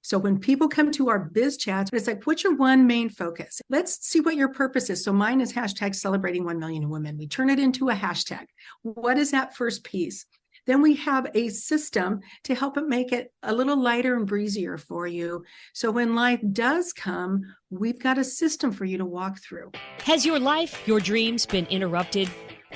So when people come to our biz chats, it's like, what's your one main focus? Let's see what your purpose is. So mine is hashtag celebrating 1 million women. We turn it into a hashtag. What is that first piece? Then we have a system to help it make it a little lighter and breezier for you. So when life does come, we've got a system for you to walk through. Has your life, your dreams been interrupted?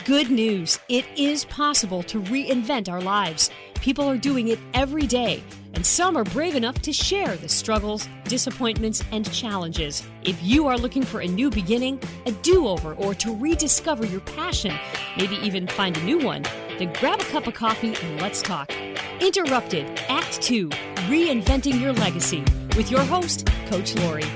Good news. It is possible to reinvent our lives. People are doing it every day, and some are brave enough to share the struggles, disappointments, and challenges. If you are looking for a new beginning, a do-over, or to rediscover your passion, maybe even find a new one, then grab a cup of coffee and let's talk. Interrupted, Act 2, Reinventing Your Legacy, with your host, Coach Lori.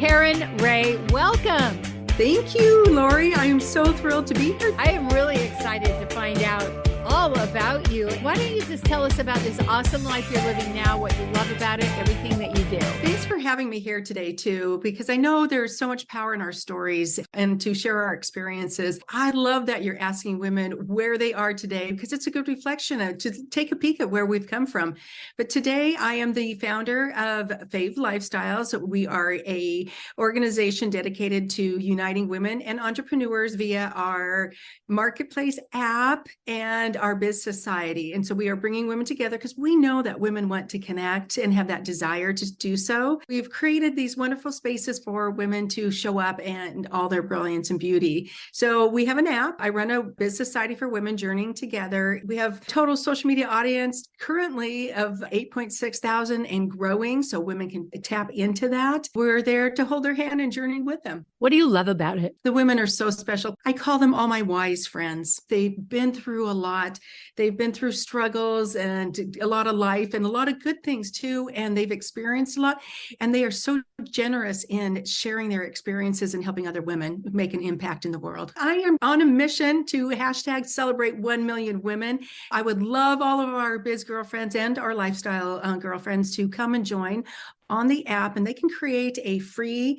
Karen Ray, welcome. Thank you, Lori. I am so thrilled to be here. I am really excited to find out all about you. Why don't you just tell us about this awesome life you're living now, what you love about it, everything that you do. Thanks for having me here today, too, because I know there's so much power in our stories and to share our experiences. I love that you're asking women where they are today, because it's a good reflection to take a peek at where we've come from. But today I am the founder of Fledged Lifestyles. We are a organization dedicated to uniting women and entrepreneurs via our marketplace app and our biz society. And so we are bringing women together because we know that women want to connect and have that desire to do so. We've created these wonderful spaces for women to show up and all their brilliance and beauty. So we have an app. I run a biz society for women journeying together. We have total social media audience currently of 8.6 thousand and growing. So women can tap into that. We're there to hold their hand and journey with them. What do you love about it? The women are so special. I call them all my wise friends. They've been through a lot. They've been through struggles and a lot of life and a lot of good things too. And they've experienced a lot. And they are so generous in sharing their experiences and helping other women make an impact in the world. I am on a mission to hashtag celebrate 1 million women. I would love all of our biz girlfriends and our lifestyle girlfriends to come and join on the app, and they can create a free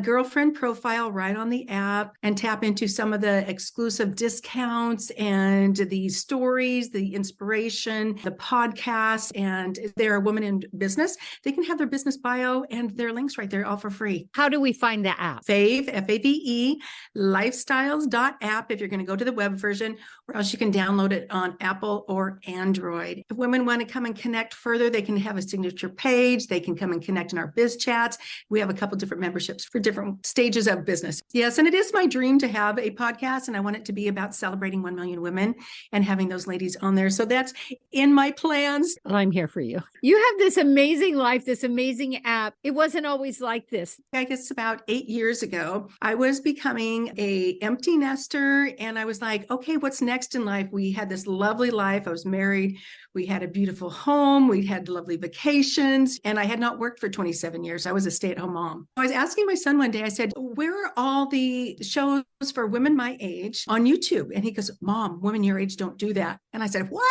girlfriend profile right on the app and tap into some of the exclusive discounts and the stories, the inspiration, the podcasts, and if they're a woman in business, they can have their business bio and their links right there all for free. How do we find the app? Fave, F-A-V-E, lifestyles.app if you're going to go to the web version, or else you can download it on Apple or Android. If women want to come and connect further, they can have a signature page. They can come and connect in our biz chats. We have a couple different memberships for different stages of business. Yes, and it is my dream to have a podcast, and I want it to be about celebrating 1 million women and having those ladies on there. So that's in my plans. Well, I'm here for you. You have this amazing life, this amazing app. It wasn't always like this. I guess about 8 years ago, I was becoming a empty nester, and I was like, okay, what's next in life? We had this lovely life. I was married. We had a beautiful home. We had lovely vacations, and I had not worked for 27 years. I was a stay-at-home mom. I was asking my son one day, I said, where are all the shows for women my age on YouTube? And he goes, Mom, women your age don't do that. And I said, what?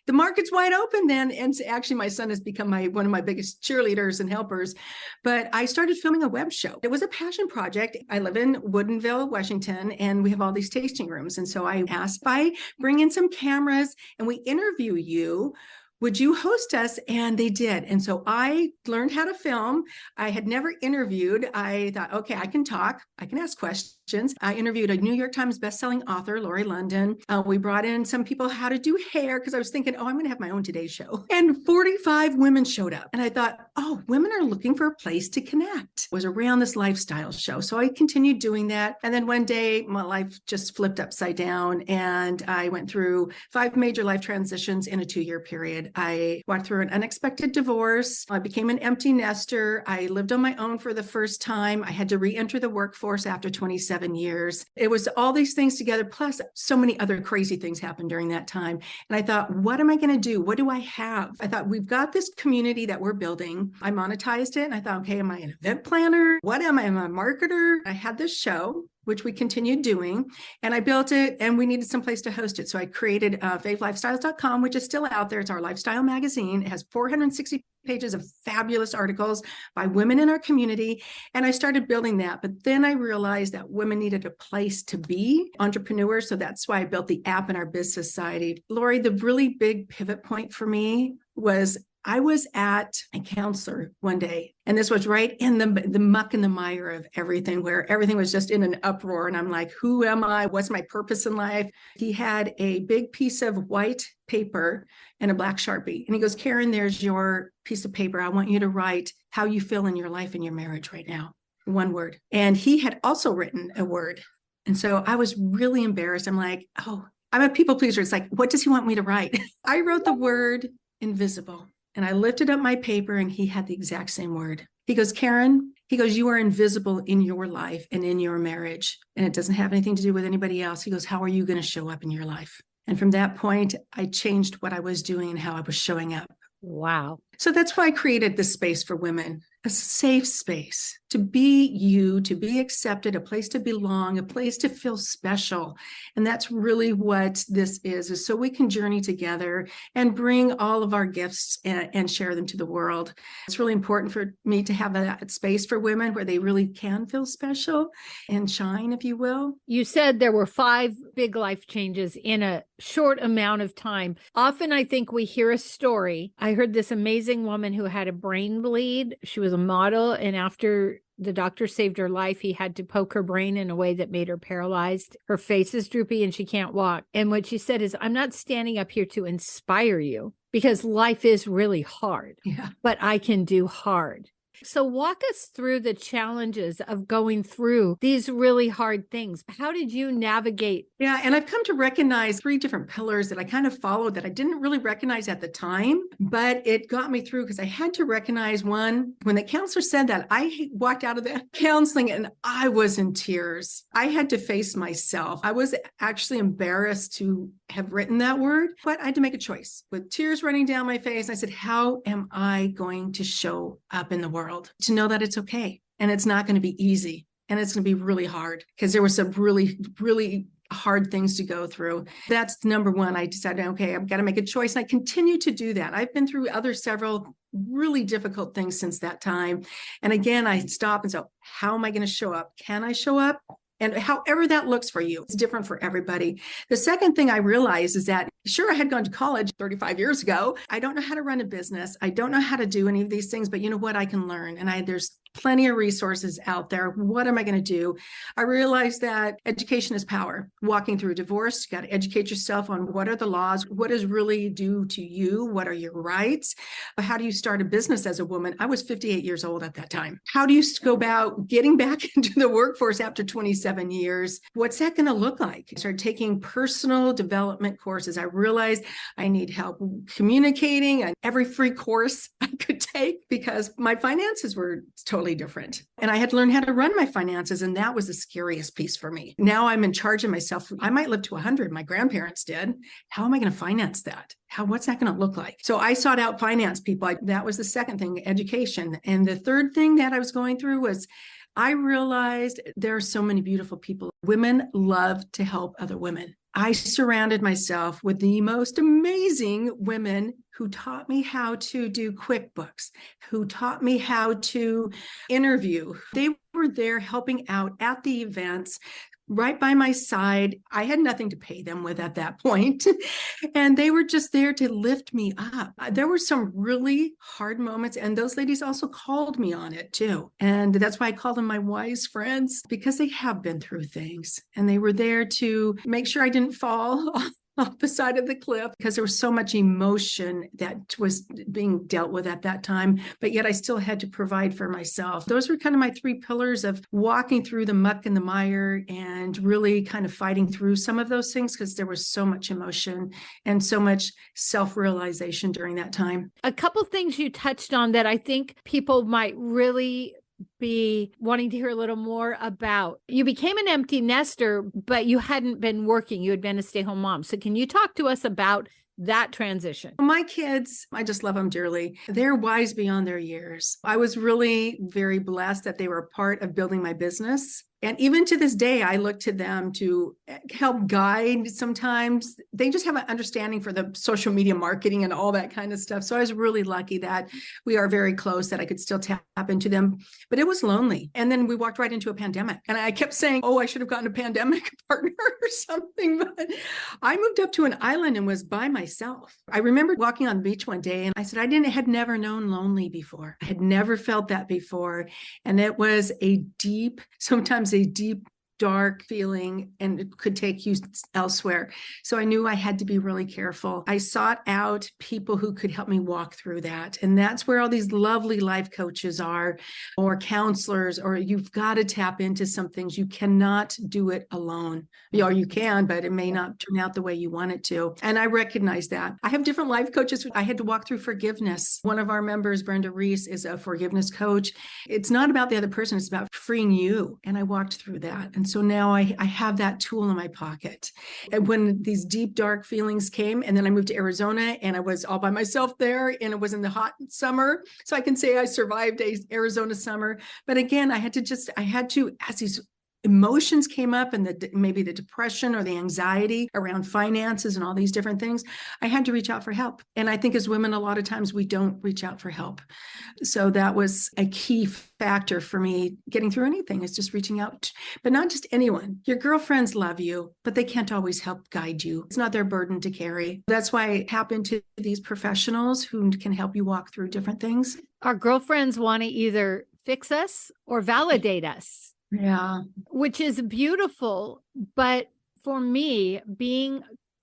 The market's wide open then. And actually, my son has become one of my biggest cheerleaders and helpers. But I started filming a web show. It was a passion project. I live in Woodinville, Washington, and we have all these tasting rooms. And so I asked if I bring in some cameras and we interview you, would you host us? And they did. And so I learned how to film. I had never interviewed. I thought, okay, I can talk. I can ask questions. I interviewed a New York Times bestselling author, Lori London. We brought in some people how to do hair because I was thinking, I'm going to have my own Today Show. And 45 women showed up. And I thought, women are looking for a place to connect. It was around this lifestyle show. So I continued doing that. And then one day my life just flipped upside down and I went through 5 major life transitions in a 2-year period. I walked through an unexpected divorce. I became an empty nester. I lived on my own for the first time. I had to re-enter the workforce after 27 years. It was all these things together, plus so many other crazy things happened during that time. And I thought, what am I going to do? What do I have? I thought, we've got this community that we're building. I monetized it. And I thought, okay, am I an event planner? What am I? Am I a marketer? I had this show, which we continued doing, and I built it, and we needed some place to host it. So I created favelifestyles.com, which is still out there. It's our lifestyle magazine. It has 460 pages of fabulous articles by women in our community. And I started building that. But then I realized that women needed a place to be entrepreneurs. So that's why I built the app in our biz society. Lori, the really big pivot point for me was I was at a counselor one day, and this was right in the muck and the mire of everything, where everything was just in an uproar. And I'm like, who am I? What's my purpose in life? He had a big piece of white paper and a black Sharpie. And he goes, Karen, there's your piece of paper. I want you to write how you feel in your life and your marriage right now. One word. And he had also written a word. And so I was really embarrassed. I'm like, oh, I'm a people pleaser. It's like, what does he want me to write? I wrote the word invisible. And I lifted up my paper and he had the exact same word. He goes, Karen, he goes, you are invisible in your life and in your marriage. And it doesn't have anything to do with anybody else. He goes, how are you going to show up in your life? And from that point, I changed what I was doing and how I was showing up. Wow. So that's why I created this space for women, a safe space to be you, to be accepted, a place to belong, a place to feel special. And that's really what this is so we can journey together and bring all of our gifts and share them to the world. It's really important for me to have that space for women where they really can feel special and shine, if you will. You said there were 5 big life changes in a short amount of time. Often I think we hear a story. I heard this amazing woman who had a brain bleed. She was a model, and after the doctor saved her life, he had to poke her brain in a way that made her paralyzed. Her face is droopy and she can't walk. And what she said is, I'm not standing up here to inspire you because life is really hard, but I can do hard. So walk us through the challenges of going through these really hard things. How did you navigate? Yeah, and I've come to recognize 3 different pillars that I kind of followed that I didn't really recognize at the time, but it got me through because I had to recognize one. When the counselor said that, I walked out of that counseling and I was in tears. I had to face myself. I was actually embarrassed to have written that word, but I had to make a choice with tears running down my face. I said, how am I going to show up in the world? To know that it's okay and it's not going to be easy and it's going to be really hard because there were some really, really hard things to go through. That's number one. I decided, okay, I've got to make a choice. And I continue to do that. I've been through several really difficult things since that time. And again, I stop and say, how am I going to show up? Can I show up? And however that looks for you, it's different for everybody. The second thing I realized is that, sure, I had gone to college 35 years ago. I don't know how to run a business. I don't know how to do any of these things, but you know what? I can learn. And there's plenty of resources out there. What am I going to do? I realized that education is power. Walking through a divorce, you got to educate yourself on what are the laws, what is really due to you, what are your rights, how do you start a business as a woman? I was 58 years old at that time. How do you go about getting back into the workforce after 27 years? What's that going to look like? I started taking personal development courses. I realized I need help communicating and every free course I could take because my finances were totally different. And I had to learn how to run my finances. And that was the scariest piece for me. Now I'm in charge of myself. I might live to 100. My grandparents did. How am I going to finance that? What's that going to look like? So I sought out finance people. That was the second thing, education. And the third thing that I was going through was I realized there are so many beautiful people. Women love to help other women. I surrounded myself with the most amazing women who taught me how to do QuickBooks, who taught me how to interview. They were there helping out at the events, right by my side. I had nothing to pay them with at that point. And they were just there to lift me up. There were some really hard moments. And those ladies also called me on it too. And that's why I call them my wise friends, because they have been through things. And they were there to make sure I didn't fall off the side of the cliff because there was so much emotion that was being dealt with at that time, but yet I still had to provide for myself. Those were kind of my 3 pillars of walking through the muck and the mire and really kind of fighting through some of those things because there was so much emotion and so much self-realization during that time. A couple things you touched on that I think people might really be wanting to hear a little more about. You became an empty nester, but you hadn't been working. You had been a stay-home mom. So can you talk to us about that transition? My kids, I just love them dearly. They're wise beyond their years. I was really very blessed that they were a part of building my business. And even to this day, I look to them to help guide. Sometimes they just have an understanding for the social media marketing and all that kind of stuff. So I was really lucky that we are very close, that I could still tap into them. But it was lonely. And then we walked right into a pandemic. And I kept saying, oh, I should have gotten a pandemic partner or something. But I moved up to an island and was by myself. I remember walking on the beach one day and I said, had never known lonely before. I had never felt that before. And it was sometimes a deep, dark feeling, and it could take you elsewhere. So I knew I had to be really careful. I sought out people who could help me walk through that. And that's where all these lovely life coaches are, or counselors, or you've got to tap into some things. You cannot do it alone. Or you can, but it may not turn out the way you want it to. And I recognize that. I have different life coaches. I had to walk through forgiveness. One of our members, Brenda Reese, is a forgiveness coach. It's not about the other person. It's about freeing you. And I walked through that. And so now I have that tool in my pocket. And when these deep, dark feelings came, and then I moved to Arizona and I was all by myself there, and it was in the hot summer. So I can say I survived a Arizona summer. But again, I had to, as these emotions came up, and maybe the depression or the anxiety around finances and all these different things, I had to reach out for help. And I think as women, a lot of times we don't reach out for help. So that was a key factor for me getting through anything, is just reaching out, but not just anyone. Your girlfriends love you, but they can't always help guide you. It's not their burden to carry. That's why I tap into these professionals who can help you walk through different things. Our girlfriends want to either fix us or validate us. Yeah. Which is beautiful. But for me,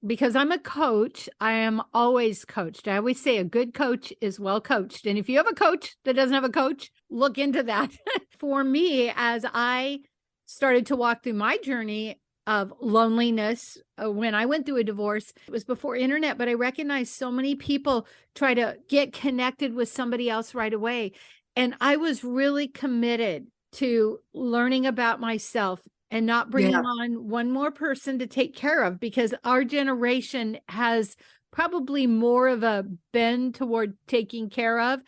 because I'm a coach, I am always coached. I always say a good coach is well coached. And if you have a coach that doesn't have a coach, look into that. For me, as I started to walk through my journey of loneliness, when I went through a divorce, it was before internet, but I recognized so many people try to get connected with somebody else right away. And I was really committed to learning about myself and not bringing on one more person to take care of, because our generation has probably more of a bend toward taking care of,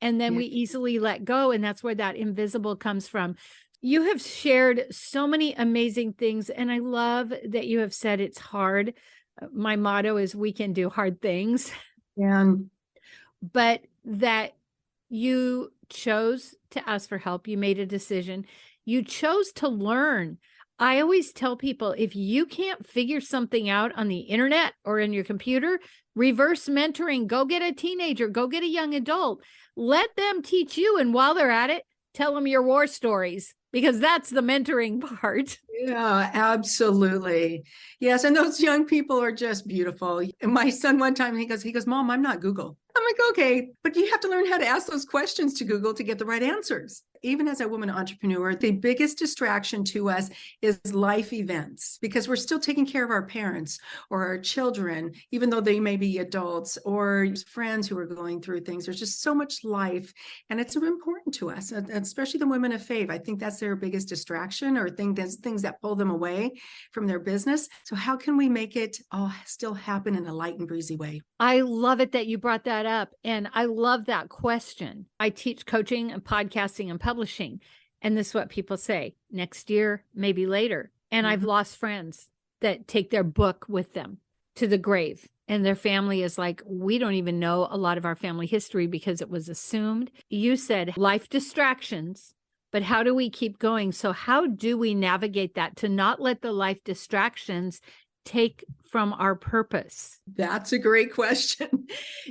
and then we easily let go. And that's where that invisible comes from. You have shared so many amazing things, and I love that you have said it's hard. My motto is we can do hard things. But that you chose to ask for help. You made a decision. You chose to learn. I always tell people, if you can't figure something out on the internet or in your computer, reverse mentoring, go get a teenager, go get a young adult, let them teach you. And while they're at it, tell them your war stories, because that's the mentoring part. Yeah, absolutely. Yes. And those young people are just beautiful. And my son, one time, he goes, Mom, I'm not Google. I'm like, okay, but you have to learn how to ask those questions to Google to get the right answers. Even as a woman entrepreneur, the biggest distraction to us is life events, because we're still taking care of our parents or our children, even though they may be adults, or friends who are going through things. There's just so much life, and it's important to us, especially the women of faith. I think that's their biggest distraction, or things that pull them away from their business. So how can we make it all still happen in a light and breezy way? I love it that you brought that up. And I love that question. I teach coaching and podcasting and publishing. And this is what people say: next year, maybe later. And I've lost friends that take their book with them to the grave. And their family is like, we don't even know a lot of our family history because it was assumed. You said life distractions, but how do we keep going? So how do we navigate that to not let the life distractions take from our purpose? That's a great question.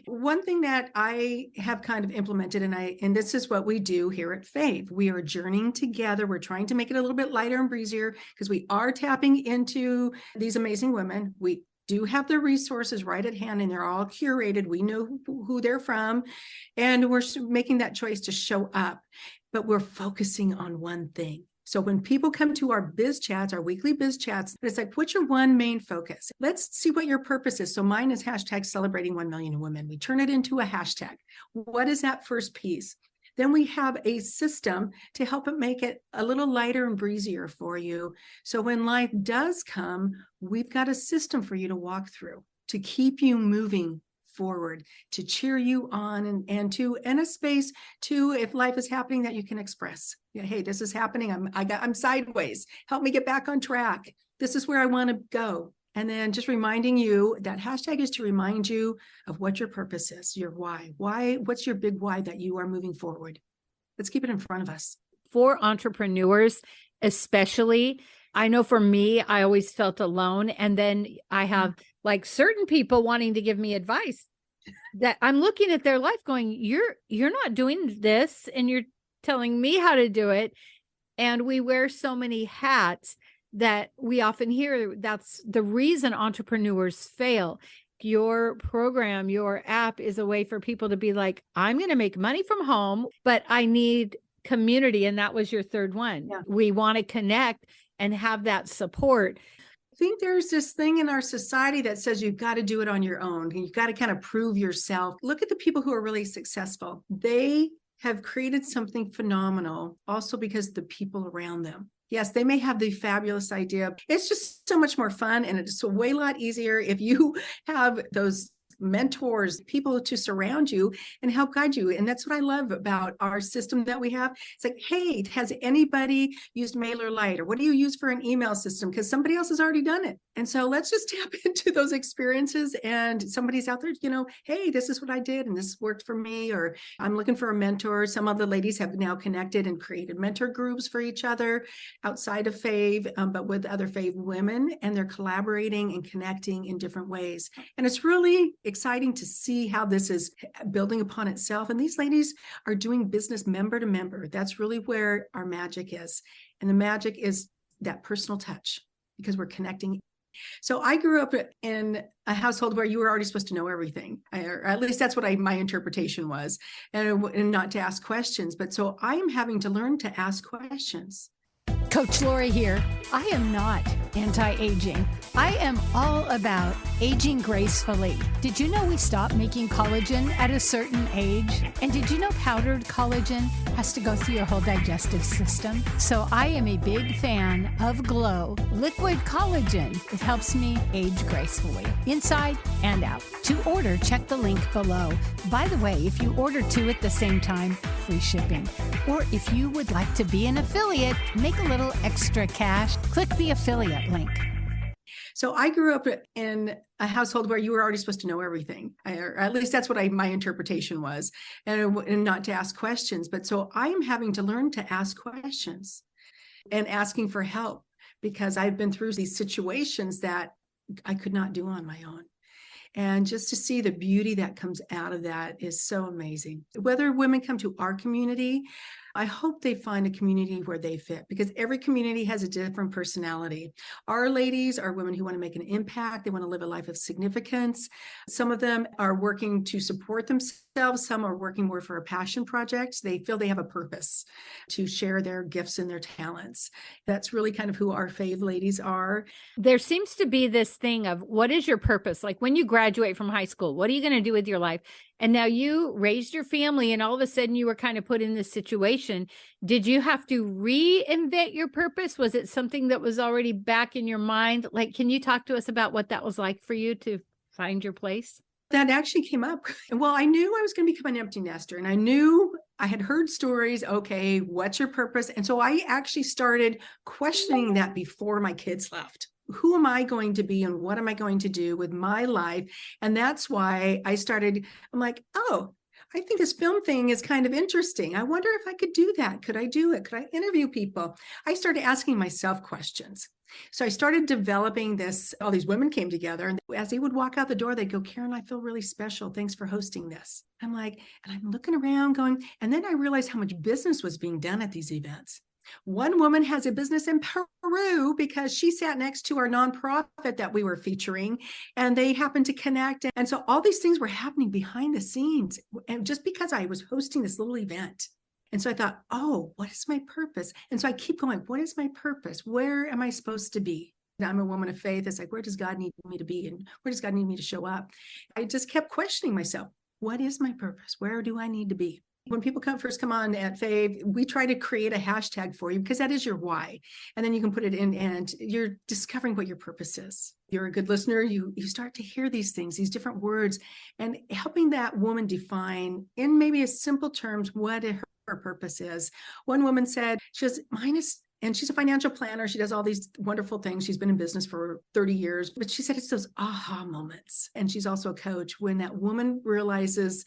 One thing that I have kind of implemented, and this is what we do here at Fave, we are journeying together. We're trying to make it a little bit lighter and breezier, because we are tapping into these amazing women. We do have the resources right at hand, and they're all curated. We know who they're from, and we're making that choice to show up, but we're focusing on one thing. So when people come to our biz chats, our weekly biz chats, it's like, what's your one main focus? Let's see what your purpose is. So mine is hashtag celebrating 1 million women. We turn it into a hashtag. What is that first piece? Then we have a system to help it make it a little lighter and breezier for you. So when life does come, we've got a system for you to walk through to keep you moving forward, to cheer you on, and to in a space to, if life is happening, that you can express. Yeah, hey, this is happening. I'm sideways. Help me get back on track. This is where I want to go. And then just reminding you, that hashtag is to remind you of what your purpose is, your why. What's your big why that you are moving forward? Let's keep it in front of us. For entrepreneurs, especially, I know for me, I always felt alone. And then I have like certain people wanting to give me advice that I'm looking at their life going, you're not doing this and you're telling me how to do it. And we wear so many hats that we often hear that's the reason entrepreneurs fail. Your program, your app is a way for people to be like, I'm going to make money from home, but I need community. And that was your third one. Yeah. We want to connect and have that support. I think there's this thing in our society that says you've got to do it on your own. You've got to kind of prove yourself. Look at the people who are really successful. They have created something phenomenal also because the people around them. Yes, they may have the fabulous idea. It's just so much more fun, and it's a way lot easier if you have those mentors, people to surround you and help guide you. And that's what I love about our system that we have. It's like, hey, has anybody used MailerLite, or what do you use for an email system? Because somebody else has already done it. And so let's just tap into those experiences, and somebody's out there, hey, this is what I did and this worked for me, or I'm looking for a mentor. Some of the ladies have now connected and created mentor groups for each other outside of Fave, but with other Fave women, and they're collaborating and connecting in different ways. And it's really exciting to see how this is building upon itself. And these ladies are doing business member to member. That's really where our magic is. And the magic is that personal touch, because we're connecting. So I grew up in a household where you were already supposed to know everything, or at least that's what my interpretation was, and not to ask questions. But so I am having to learn to ask questions. Coach Lori here. I am not anti-aging. I am all about aging gracefully. Did you know we stop making collagen at a certain age? And did you know powdered collagen has to go through your whole digestive system? So I am a big fan of Glow Liquid Collagen. It helps me age gracefully, inside and out. To order, check the link below. By the way, if you order two at the same time, free shipping. Or if you would like to be an affiliate, make a little extra cash, click the affiliate link. So I grew up in a household where you were already supposed to know everything, or at least that's what my interpretation was, and not to ask questions. But so I am having to learn to ask questions and asking for help, because I've been through these situations that I could not do on my own. And just to see the beauty that comes out of that is so amazing. Whether women come to our community, I hope they find a community where they fit, because every community has a different personality. Our ladies are women who want to make an impact. They want to live a life of significance. Some of them are working to support themselves. Some are working more for a passion project. They feel they have a purpose to share their gifts and their talents. That's really kind of who our Fave ladies are. There seems to be this thing of, what is your purpose? Like when you graduate from high school, what are you going to do with your life? And now you raised your family, and all of a sudden you were kind of put in this situation. Did you have to reinvent your purpose? Was it something that was already back in your mind? Like, can you talk to us about what that was like for you to find your place? That actually came up. Well, I knew I was going to become an empty nester, and I knew I had heard stories. Okay, what's your purpose? And so I actually started questioning that before my kids left. Who am I going to be, and what am I going to do with my life? And that's why I'm like, oh, I think this film thing is kind of interesting. I wonder if I could do that. Could I do it? Could I interview people? I started asking myself questions. So I started developing this. All these women came together, and as they would walk out the door, they'd go, Karen, I feel really special. Thanks for hosting this. I'm like, and I'm looking around going, and then I realized how much business was being done at these events. One woman has a business in Peru because she sat next to our nonprofit that we were featuring, and they happened to connect. And so all these things were happening behind the scenes, and just because I was hosting this little event. And so I thought, oh, what is my purpose? And so I keep going, what is my purpose? Where am I supposed to be? I'm a woman of faith. It's like, where does God need me to be? And where does God need me to show up? I just kept questioning myself. What is my purpose? Where do I need to be? When people first come on at Fave, we try to create a hashtag for you because that is your why. And then you can put it in and you're discovering what your purpose is. You're a good listener. You start to hear these things, these different words, and helping that woman define in maybe a simple terms what her purpose is. One woman said, and she's a financial planner. She does all these wonderful things. She's been in business for 30 years, but she said it's those aha moments. And she's also a coach when that woman realizes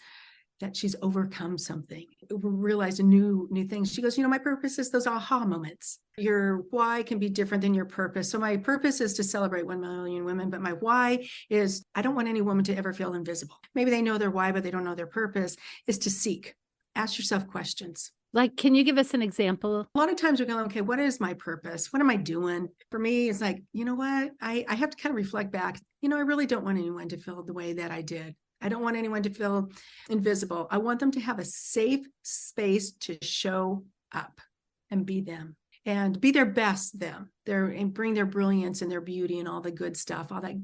that she's overcome something, realized a new thing. She goes, my purpose is those aha moments. Your why can be different than your purpose. So my purpose is to celebrate 1 million women, but my why is I don't want any woman to ever feel invisible. Maybe they know their why, but they don't know their purpose, is to seek. Ask yourself questions. Like, can you give us an example? A lot of times we go, okay, what is my purpose? What am I doing? For me, it's like, you know what? I have to kind of reflect back. I really don't want anyone to feel the way that I did. I don't want anyone to feel invisible. I want them to have a safe space to show up and be them and be their best them. And bring their brilliance and their beauty and all the good stuff, all that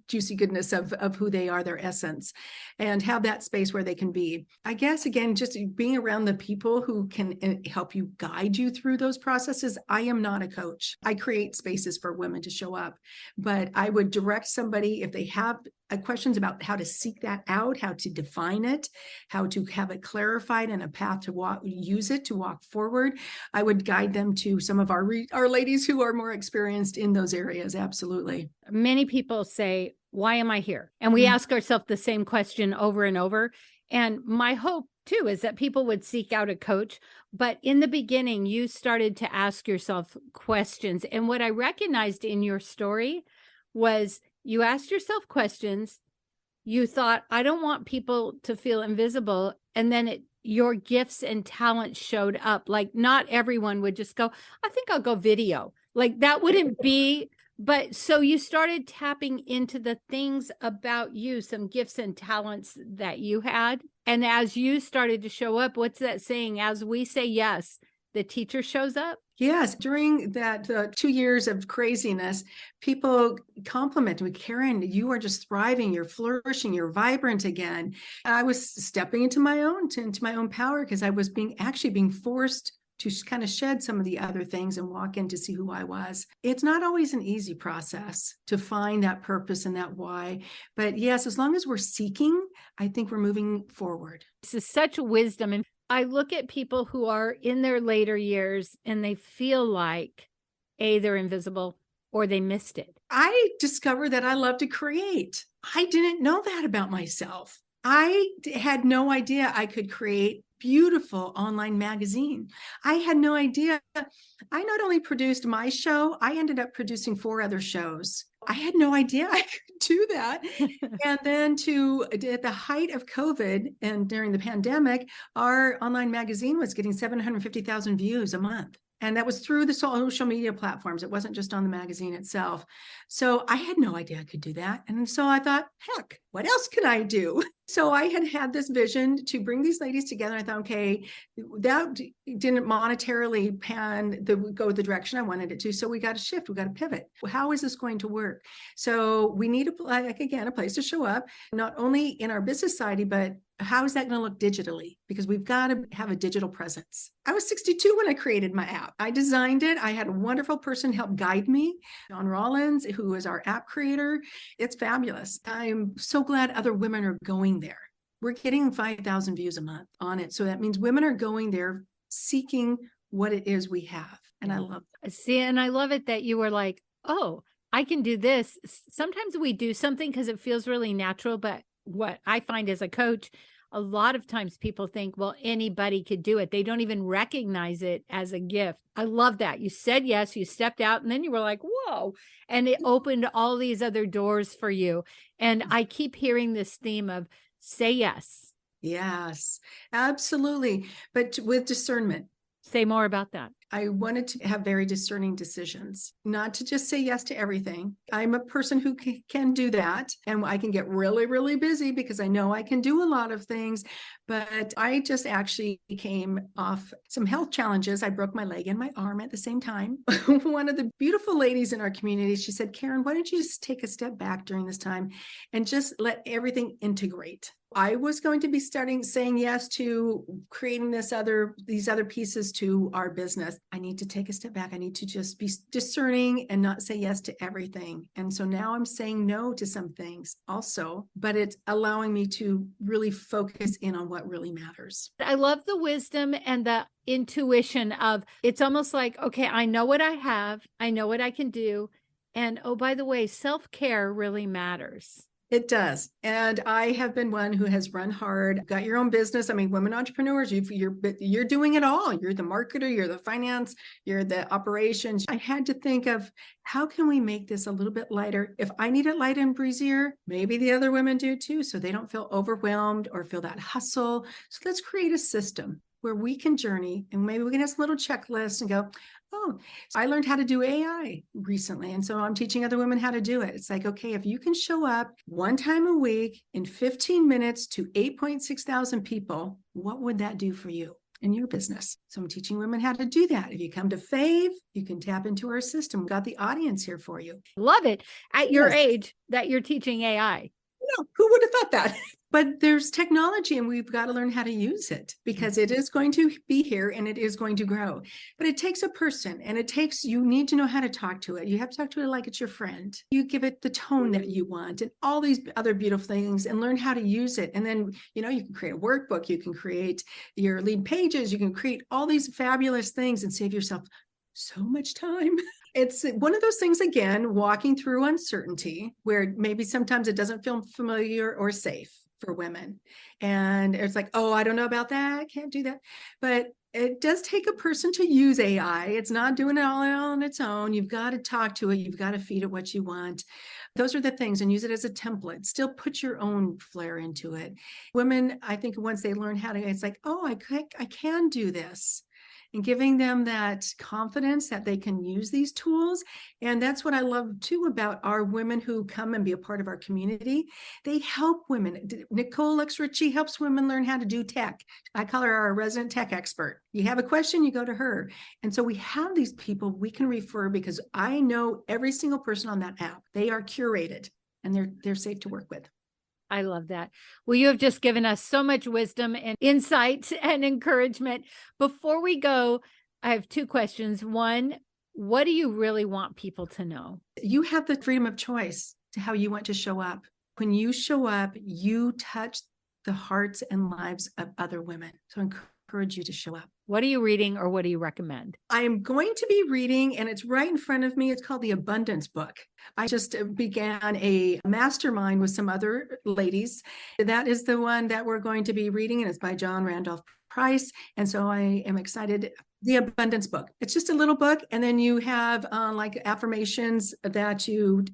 juicy goodness of who they are, their essence, and have that space where they can be. I guess, again, just being around the people who can help you guide you through those processes. I am not a coach. I create spaces for women to show up, but I would direct somebody if they have questions about how to seek that out, how to define it, how to have it clarified and a path to use it to walk forward. I would guide them to some of our ladies who are more experienced in those areas. Absolutely. Many people say, why am I here? And we ask ourselves the same question over and over. And my hope too is that people would seek out a coach. But in the beginning, you started to ask yourself questions. And what I recognized in your story was you asked yourself questions. You thought, I don't want people to feel invisible. And then your gifts and talents showed up. Like, not everyone would just go, I think I'll go video. Like, that wouldn't be. But so you started tapping into the things about you, some gifts and talents that you had. And as you started to show up, what's that saying? As we say yes, the teacher shows up. Yes, during that 2 years of craziness, people complimented me, Karen, you are just thriving, you're flourishing, you're vibrant again. I was stepping into my own power because I was being forced to kind of shed some of the other things and walk in to see who I was. It's not always an easy process to find that purpose and that why. But yes, as long as we're seeking, I think we're moving forward. This is such wisdom. And I look at people who are in their later years and they feel like they're invisible or they missed it. I discovered that I love to create. I didn't know that about myself. I had no idea I could create beautiful online magazine. I had no idea. I not only produced my show, I ended up producing 4 other shows. I had no idea I could do that. And then at the height of COVID and during the pandemic, our online magazine was getting 750,000 views a month. And that was through the social media platforms. It wasn't just on the magazine itself. So I had no idea I could do that. And so I thought, heck, what else can I do? So I had this vision to bring these ladies together. I thought, okay, that didn't monetarily go the direction I wanted it to. So we got to shift. We got to pivot. How is this going to work? So we need a place to show up, not only in our business society, but how is that going to look digitally? Because we've got to have a digital presence. I was 62 when I created my app. I designed it. I had a wonderful person help guide me, John Rollins, who is our app creator. It's fabulous. I'm so glad other women are going there. We're getting 5,000 views a month on it. So that means women are going there seeking what it is we have. And I love that. See, and I love it that you were like, oh, I can do this. Sometimes we do something because it feels really natural. But what I find as a coach, a lot of times people think, well, anybody could do it. They don't even recognize it as a gift. I love that. You said yes, you stepped out, and then you were like, whoa. And it opened all these other doors for you. And I keep hearing this theme of say yes. Yes, absolutely. But with discernment. Say more about that. I wanted to have very discerning decisions, not to just say yes to everything. I'm a person who can do that. And I can get really, really busy because I know I can do a lot of things. But I just actually came off some health challenges. I broke my leg and my arm at the same time. One of the beautiful ladies in our community, she said, Karen, why don't you just take a step back during this time and just let everything integrate? I was going to be saying yes to creating these other pieces to our business. I need to take a step back. I need to just be discerning and not say yes to everything. And so now I'm saying no to some things also, but it's allowing me to really focus in on what really matters. I love the wisdom and the intuition of, it's almost like, okay, I know what I have. I know what I can do. And oh, by the way, self-care really matters. It does. And I have been one who has run hard, got your own business. I mean, women entrepreneurs, you're doing it all. You're the marketer, you're the finance, you're the operations. I had to think of how can we make this a little bit lighter? If I need it light and breezier, maybe the other women do too, so they don't feel overwhelmed or feel that hustle. So let's create a system where we can journey, and maybe we can have some little checklists and go, oh, I learned how to do AI recently. And so I'm teaching other women how to do it. It's like, okay, if you can show up one time a week in 15 minutes to 8.6 thousand people, what would that do for you in your business? So I'm teaching women how to do that. If you come to Fave, you can tap into our system. We've got the audience here for you. Love it. At your age that you're teaching AI. No, who would have thought that? But there's technology and we've got to learn how to use it because it is going to be here and it is going to grow. But it takes a person and you need to know how to talk to it. You have to talk to it like it's your friend. You give it the tone that you want and all these other beautiful things and learn how to use it. And then, you can create a workbook, you can create your lead pages, you can create all these fabulous things and save yourself so much time. It's one of those things, again, walking through uncertainty where maybe sometimes it doesn't feel familiar or safe for women. And it's like, oh, I don't know about that. I can't do that. But it does take a person to use AI. It's not doing it all on its own. You've got to talk to it. You've got to feed it what you want. Those are the things, and use it as a template. Still put your own flair into it. Women, I think once they learn how to, it's like, oh, I can do this. And giving them that confidence that they can use these tools. And that's what I love too about our women who come and be a part of our community. They help women. Nicole Ritchie helps women learn how to do tech. I call her our resident tech expert. You have a question, you go to her. And so we have these people we can refer because I know every single person on that app. They are curated and they're safe to work with. I love that. Well, you have just given us so much wisdom and insight and encouragement. Before we go, I have two questions. One, what do you really want people to know? You have the freedom of choice to how you want to show up. When you show up, you touch the hearts and lives of other women. So I encourage you to show up. What are you reading or what do you recommend? I am going to be reading, and it's right in front of me. It's called The Abundance Book. I just began a mastermind with some other ladies. That is the one that we're going to be reading, and it's by John Randolph Price. And so I am excited. The Abundance Book. It's just a little book. And then you have like affirmations that I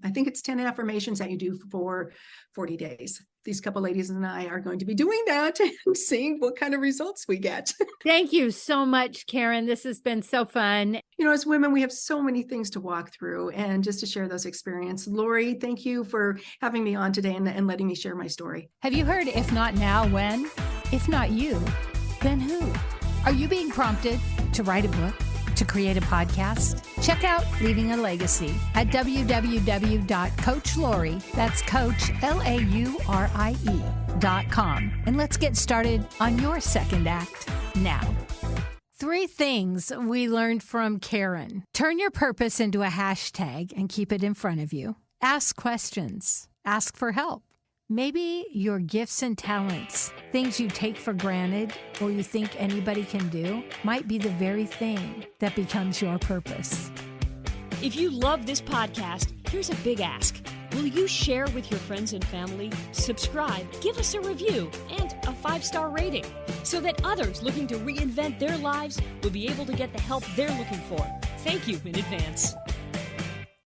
think it's 10 affirmations that you do for 40 days. These couple ladies and I are going to be doing that and seeing what kind of results we get. Thank you so much, Karen. This has been so fun. As women, we have so many things to walk through and just to share those experiences. Lori, thank you for having me on today and letting me share my story. Have you heard if not now, when? If not you, then who? Are you being prompted to write a book, to create a podcast? Check out Leaving a Legacy at www.coachlaurie, that's Coach, LAURIE.com. And let's get started on your second act now. 3 things we learned from Karen. Turn your purpose into a hashtag and keep it in front of you. Ask questions. Ask for help. Maybe your gifts and talents, things you take for granted or you think anybody can do, might be the very thing that becomes your purpose. If you love this podcast, here's a big ask. Will you share with your friends and family, subscribe, give us a review, and a 5-star rating so that others looking to reinvent their lives will be able to get the help they're looking for? Thank you in advance.